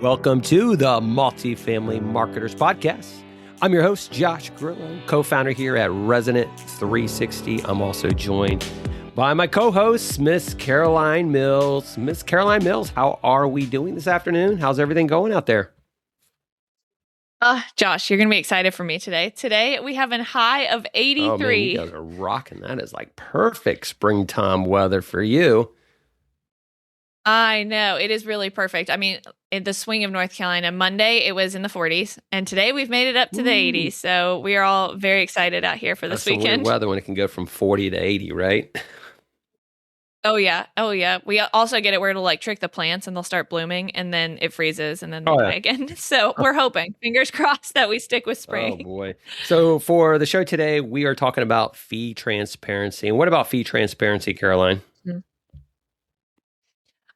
Welcome to the Multifamily Marketers Podcast. I'm your host, Josh Grillo, co-founder here at Resident 360. I'm also joined by my co-host, Miss Caroline Mills. Miss Caroline Mills, how are we doing this afternoon? How's everything going out there? Josh, you're going to be excited for me today. Today, we have a high of 83. Oh, man, you guys are rocking. That is like perfect springtime weather for you. I know. It is really perfect. I mean, in the swing of North Carolina, Monday, it was in the 40s. And today, we've made it up to the 80s. So we are all very excited out here for this weekend. That's some weird weather when it can go from 40 to 80, right? Oh, yeah. Oh, yeah. We also get it where it'll like trick the plants and they'll start blooming and then it freezes and then they'll die again. So we're hoping, fingers crossed, that we stick with spring. Oh, boy. So for the show today, we are talking about fee transparency. And what about fee transparency, Caroline?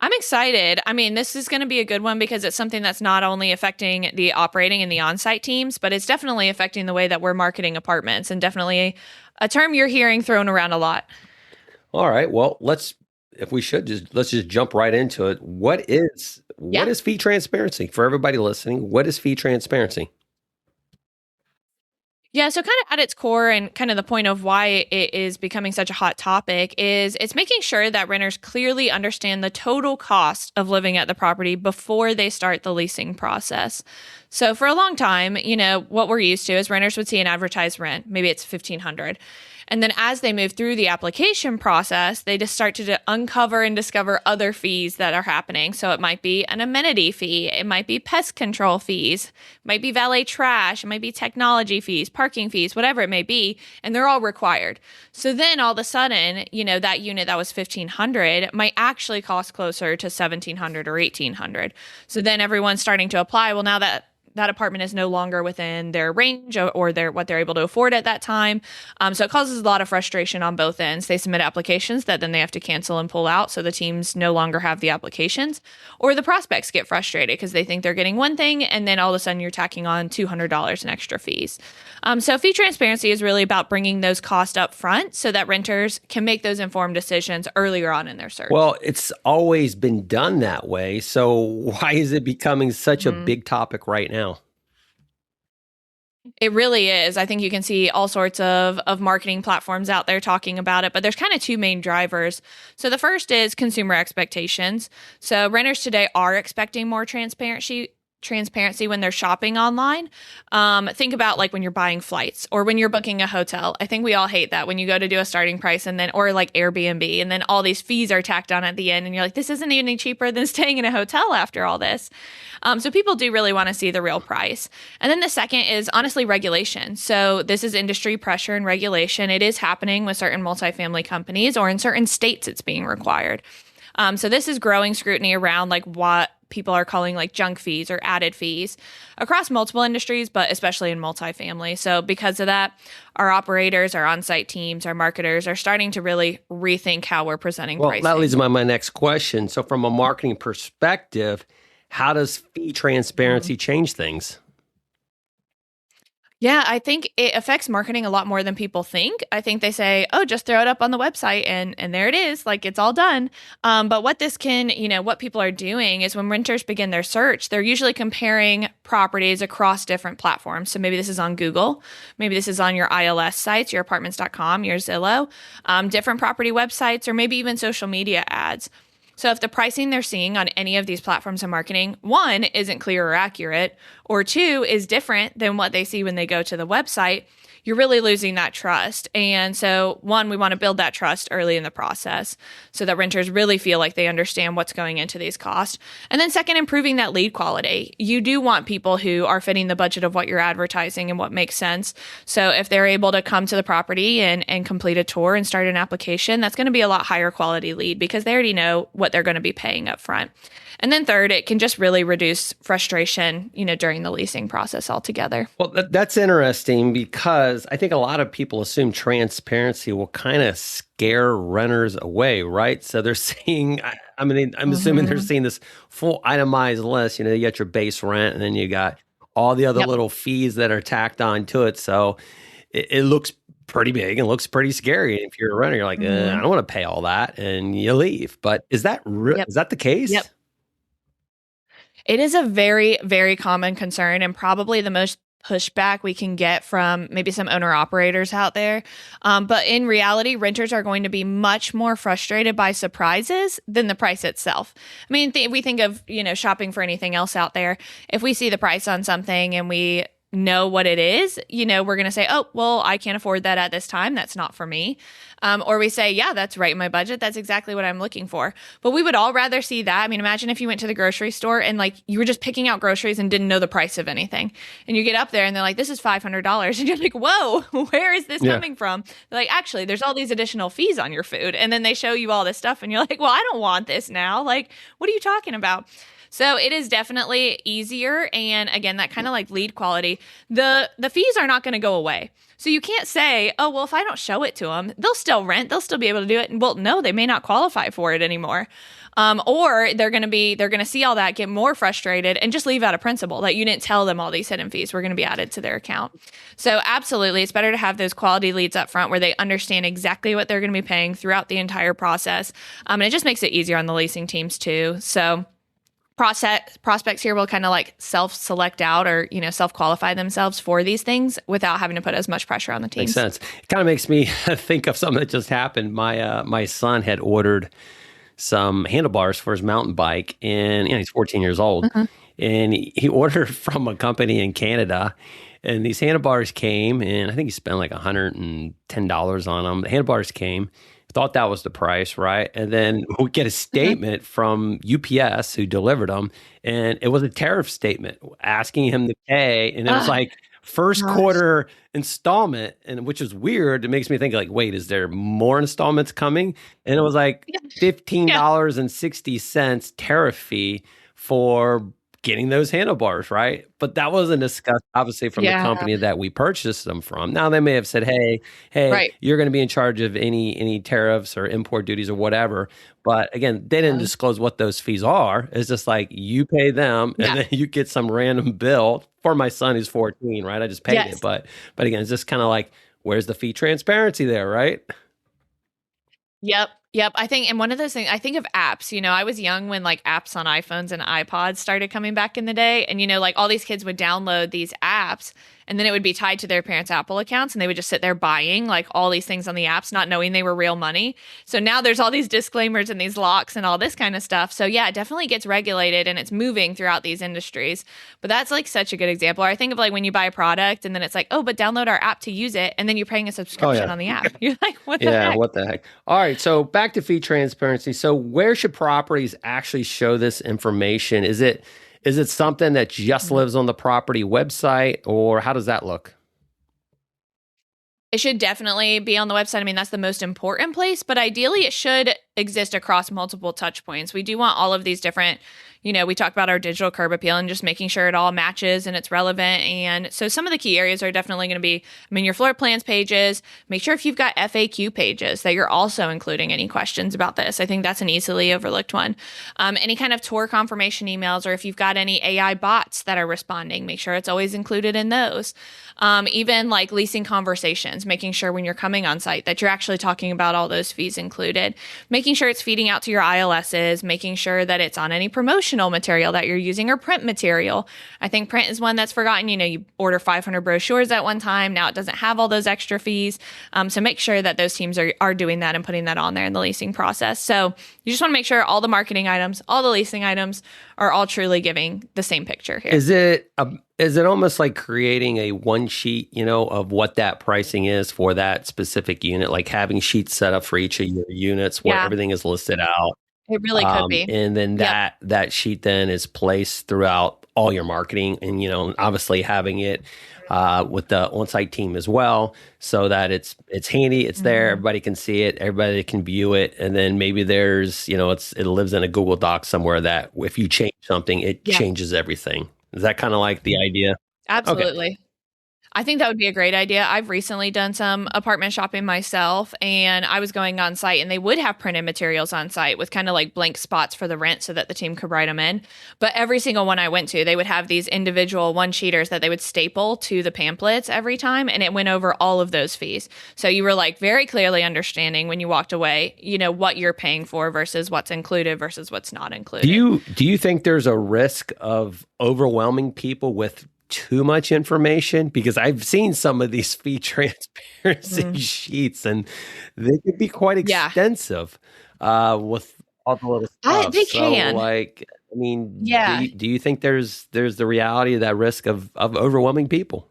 I'm excited. I mean, this is going to be a good one because it's something that's not only affecting the operating and the on-site teams, but it's definitely affecting the way that we're marketing apartments, and definitely a term you're hearing thrown around a lot. All right. Well, let's just jump right into it. What is fee transparency for everybody listening? What is fee transparency? Yeah, so kind of at its core and kind of the point of why it is becoming such a hot topic is it's making sure that renters clearly understand the total cost of living at the property before they start the leasing process. So for a long time, what we're used to is renters would see an advertised rent, maybe it's $1,500. And then as they move through the application process, they just start to uncover and discover other fees that are happening. So it might be an amenity fee, it might be pest control fees, it might be valet trash, it might be technology fees, parking fees, whatever it may be, and they're all required. So then all of a sudden, that unit that was $1,500 might actually cost closer to $1,700 or $1,800. So then everyone's starting to apply. Well, now that apartment is no longer within their range or what they're able to afford at that time. So it causes a lot of frustration on both ends. They submit applications that then they have to cancel and pull out, so the teams no longer have the applications. Or the prospects get frustrated because they think they're getting one thing, and then all of a sudden you're tacking on $200 in extra fees. So fee transparency is really about bringing those costs up front so that renters can make those informed decisions earlier on in their search. Well, it's always been done that way. So why is it becoming such a big topic right now? It really is. I think you can see all sorts of marketing platforms out there talking about it, but there's kind of two main drivers. So the first is consumer expectations. So renters today are expecting more transparency when they're shopping online. Think about like when you're buying flights or when you're booking a hotel. I think we all hate that when you go to do a starting price or like Airbnb, and then all these fees are tacked on at the end and you're like, this isn't any cheaper than staying in a hotel after all this. So people do really want to see the real price. And then the second is honestly regulation. So this is industry pressure and regulation. It is happening with certain multifamily companies, or in certain states it's being required. So this is growing scrutiny around like what people are calling like junk fees or added fees across multiple industries, but especially in multifamily. So because of that, our operators, our on-site teams, our marketers are starting to really rethink how we're presenting pricing. Well, that leads to my next question. So from a marketing perspective, how does fee transparency change things? Yeah, I think it affects marketing a lot more than people think. I think they say, oh, just throw it up on the website and there it is, like it's all done. But what what people are doing is when renters begin their search, they're usually comparing properties across different platforms. So maybe this is on Google, maybe this is on your ILS sites, your apartments.com, your Zillow, different property websites, or maybe even social media ads. So if the pricing they're seeing on any of these platforms of marketing, one, isn't clear or accurate, or two, is different than what they see when they go to the website, you're really losing that trust. And so one, we want to build that trust early in the process so that renters really feel like they understand what's going into these costs. And then second, improving that lead quality. You do want people who are fitting the budget of what you're advertising and what makes sense. So if they're able to come to the property and complete a tour and start an application, that's going to be a lot higher quality lead because they already know what they're going to be paying up front. And then third, it can just really reduce frustration, during the leasing process altogether. Well, that's interesting because I think a lot of people assume transparency will kind of scare renters away, right? So they're seeing, I'm assuming they're seeing this full itemized list. You got your base rent and then you got all the other little fees that are tacked on to it. So it looks pretty big and looks pretty scary. If you're a renter, you're like, I don't want to pay all that, and you leave. But is that is that the case? Yep. It is a very, very common concern and probably the most pushback we can get from maybe some owner operators out there. But in reality, renters are going to be much more frustrated by surprises than the price itself. I mean, we think of, shopping for anything else out there. If we see the price on something and we know what it is, we're going to say, oh, well, I can't afford that at this time. That's not for me. Or we say, yeah, that's right in my budget. That's exactly what I'm looking for. But we would all rather see that. I mean, imagine if you went to the grocery store and like you were just picking out groceries and didn't know the price of anything. And you get up there and they're like, this is $500. And you're like, whoa, where is this coming from? They're like, actually, there's all these additional fees on your food. And then they show you all this stuff and you're like, well, I don't want this now. Like, what are you talking about? So it is definitely easier. And again, that kind of like lead quality, the fees are not going to go away. So you can't say, oh, well, if I don't show it to them, they'll still rent. They'll still be able to do it. And well, no, they may not qualify for it anymore. Or they're going to see all that, get more frustrated and just leave out a principal that you didn't tell them all these hidden fees were going to be added to their account. So absolutely, it's better to have those quality leads up front where they understand exactly what they're going to be paying throughout the entire process. And it just makes it easier on the leasing teams too. So prospects here will kind of like self-select out or, self-qualify themselves for these things without having to put as much pressure on the teams. Makes sense. It kind of makes me think of something that just happened. My son had ordered some handlebars for his mountain bike, and he's 14 years old. And he ordered from a company in Canada, and these handlebars came, and I think he spent like $110 on them. The handlebars came. Thought that was the price, right? And then we get a statement from UPS who delivered them, and it was a tariff statement asking him to pay, and it was like first quarter installment, and which is weird. It makes me think like, wait, is there more installments coming? And it was like $15.60 tariff fee for getting those handlebars, right? But that wasn't discussed, obviously, from the company that we purchased them from. Now, they may have said, hey, right, you're going to be in charge of any tariffs or import duties or whatever. But again, they didn't disclose what those fees are. It's just like you pay them and then you get some random bill. For my son who's 14, right? I just paid it. But again, it's just kind of like, where's the fee transparency there, right? Yep. I think, and one of those things, I think of apps, I was young when like apps on iPhones and iPods started coming back in the day. And, like all these kids would download these apps and then it would be tied to their parents' Apple accounts and they would just sit there buying like all these things on the apps, not knowing they were real money. So now there's all these disclaimers and these locks and all this kind of stuff. So yeah, it definitely gets regulated and it's moving throughout these industries. But that's like such a good example. Or I think of like when you buy a product and then it's like, oh, but download our app to use it. And then you're paying a subscription on the app. You're like, what the heck? What the heck? All right. So back to fee transparency. So where should properties actually show this information? Is it something that just lives on the property website, or how does that look? It should definitely be on the website. I mean, that's the most important place, but ideally it should exist across multiple touch points. We do want all of these different, we talked about our digital curb appeal and just making sure it all matches and it's relevant. And so some of the key areas are definitely going to be, your floor plans pages. Make sure if you've got FAQ pages that you're also including any questions about this. I think that's an easily overlooked one. Any kind of tour confirmation emails, or if you've got any AI bots that are responding, make sure it's always included in those. Even like leasing conversations, making sure when you're coming on site that you're actually talking about all those fees included, making sure it's feeding out to your ILSs, making sure that it's on any promotional material that you're using or print material. I think print is one that's forgotten. You order 500 brochures at one time. Now it doesn't have all those extra fees. So make sure that those teams are doing that and putting that on there in the leasing process. So you just want to make sure all the marketing items, all the leasing items are all truly giving the same picture here. Is it almost like creating a one sheet, of what that pricing is for that specific unit, like having sheets set up for each of your units where everything is listed out? It really could be. And then that sheet then is placed throughout all your marketing and, obviously having it with the on-site team as well, so that it's handy, it's there, everybody can see it, everybody can view it. And then maybe there's, it lives in a Google Doc somewhere that if you change something, it changes everything. Is that kind of like the idea? Absolutely. Okay. I think that would be a great idea. I've recently done some apartment shopping myself, and I was going on site, and they would have printed materials on site with kind of like blank spots for the rent so that the team could write them in. But every single one I went to, they would have these individual one sheeters that they would staple to the pamphlets every time, and it went over all of those fees. So you were like very clearly understanding when you walked away, what you're paying for versus what's included versus what's not included. Do you think there's a risk of overwhelming people with too much information? Because I've seen some of these fee transparency sheets, and they could be quite extensive with all the little stuff. They can. Do you think there's the reality of that risk of overwhelming people?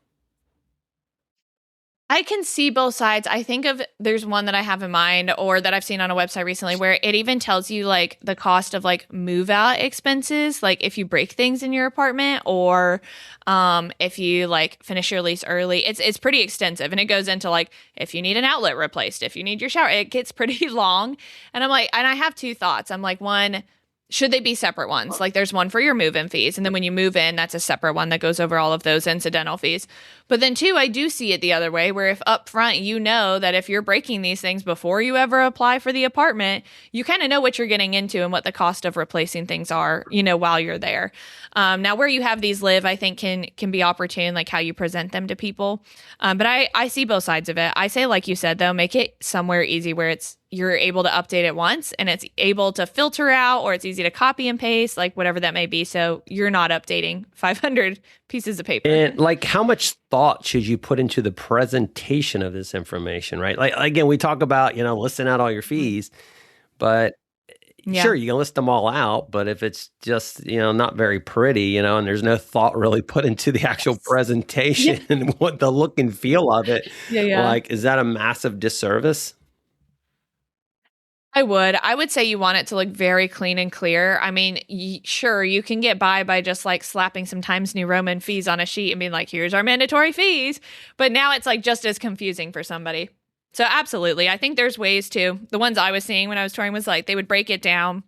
I can see both sides. I think there's one that I have in mind or that I've seen on a website recently where it even tells you like the cost of like move out expenses, like if you break things in your apartment or if you like finish your lease early. It's pretty extensive, and it goes into like if you need an outlet replaced, if you need your shower, it gets pretty long. And I'm like, and I have two thoughts. I'm like, one, should they be separate ones? Like there's one for your move-in fees, and then when you move in, that's a separate one that goes over all of those incidental fees. But then two, I do see it the other way, where if up front you know that if you're breaking these things before you ever apply for the apartment, you kind of know what you're getting into and what the cost of replacing things are, while you're there. Now, where you have these live, I think can be opportune, like how you present them to people. But I see both sides of it. I say, like you said, though, make it somewhere easy where you're able to update it once and it's able to filter out, or it's easy to copy and paste, like whatever that may be. So you're not updating 500 pieces of paper. And like, how much thought should you put into the presentation of this information, right? Like, again, we talk about, listing out all your fees, but sure, you can list them all out, but if it's just, not very pretty, and there's no thought really put into the actual presentation and what the look and feel of it, like, is that a massive disservice? I would say you want it to look very clean and clear. I mean, sure, you can get by just like slapping some Times New Roman fees on a sheet and being like, here's our mandatory fees. But now it's like just as confusing for somebody. So absolutely. I think there's ways to. The ones I was seeing when I was touring was like they would break it down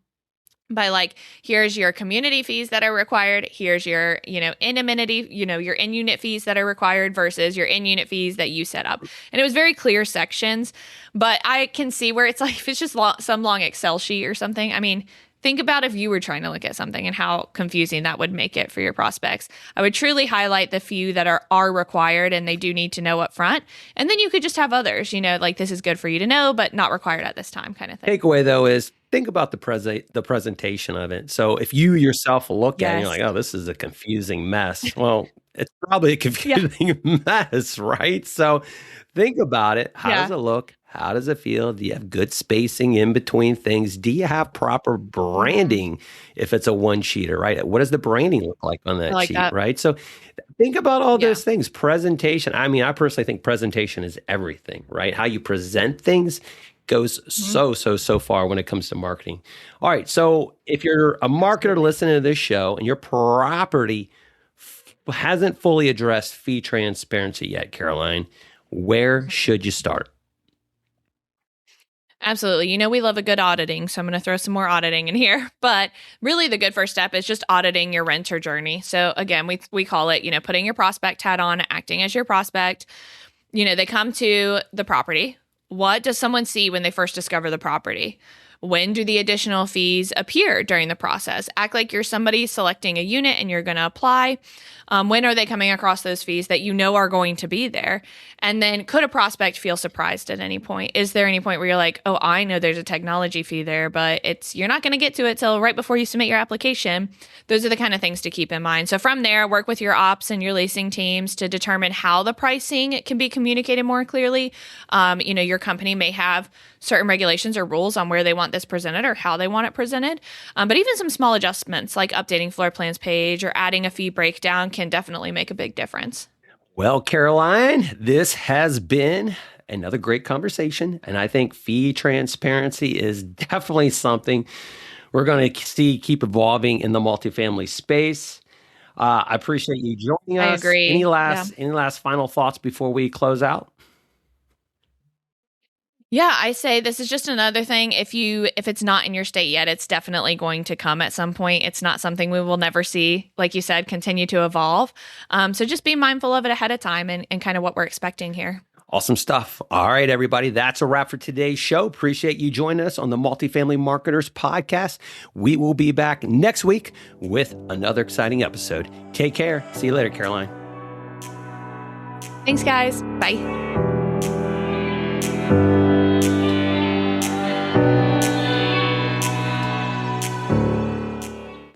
by like, here's your community fees that are required. Here's your, in amenity, your in-unit fees that are required versus your in-unit fees that you set up. And it was very clear sections, but I can see where it's like, if it's just some long Excel sheet or something, I mean, think about if you were trying to look at something and how confusing that would make it for your prospects. I would truly highlight the few that are required and they do need to know up front. And then you could just have others, like this is good for you to know, but not required at this time kind of thing. Takeaway though is think about the presentation of it. So if you yourself look at it and you're like, oh, this is a confusing mess. Well, it's probably a confusing mess, right? So think about it. How does it look? How does it feel? Do you have good spacing in between things? Do you have proper branding if it's a one-sheeter, right? What does the branding look like on that sheet, right? So think about all those things. Presentation. I mean, I personally think presentation is everything, right? How you present things goes so far when it comes to marketing. All right. So if you're a marketer listening to this show and your property hasn't fully addressed fee transparency yet, Caroline, where should you start? Absolutely. We love a good auditing, so I'm going to throw some more auditing in here. But really the good first step is just auditing your renter journey. So again, we call it, putting your prospect hat on, acting as your prospect. They come to the property. What does someone see when they first discover the property? When do the additional fees appear during the process? Act like you're somebody selecting a unit and you're going to apply. When are they coming across those fees that are going to be there? And then could a prospect feel surprised at any point? Is there any point where you're like, oh, I know there's a technology fee there, but you're not going to get to it till right before you submit your application? Those are the kind of things to keep in mind. So from there, work with your ops and your leasing teams to determine how the pricing can be communicated more clearly. Your company may have certain regulations or rules on where they want this presented or how they want it presented. But even some small adjustments like updating floor plans page or adding a fee breakdown can definitely make a big difference. Well, Caroline, this has been another great conversation. And I think fee transparency is definitely something we're going to see keep evolving in the multifamily space. I appreciate you joining us. I agree. Any last final thoughts before we close out? Yeah, I say this is just another thing. If it's not in your state yet, it's definitely going to come at some point. It's not something we will never see, like you said, continue to evolve. So just be mindful of it ahead of time and kind of what we're expecting here. Awesome stuff. All right, everybody. That's a wrap for today's show. Appreciate you joining us on the Multifamily Marketers Podcast. We will be back next week with another exciting episode. Take care. See you later, Caroline. Thanks, guys. Bye.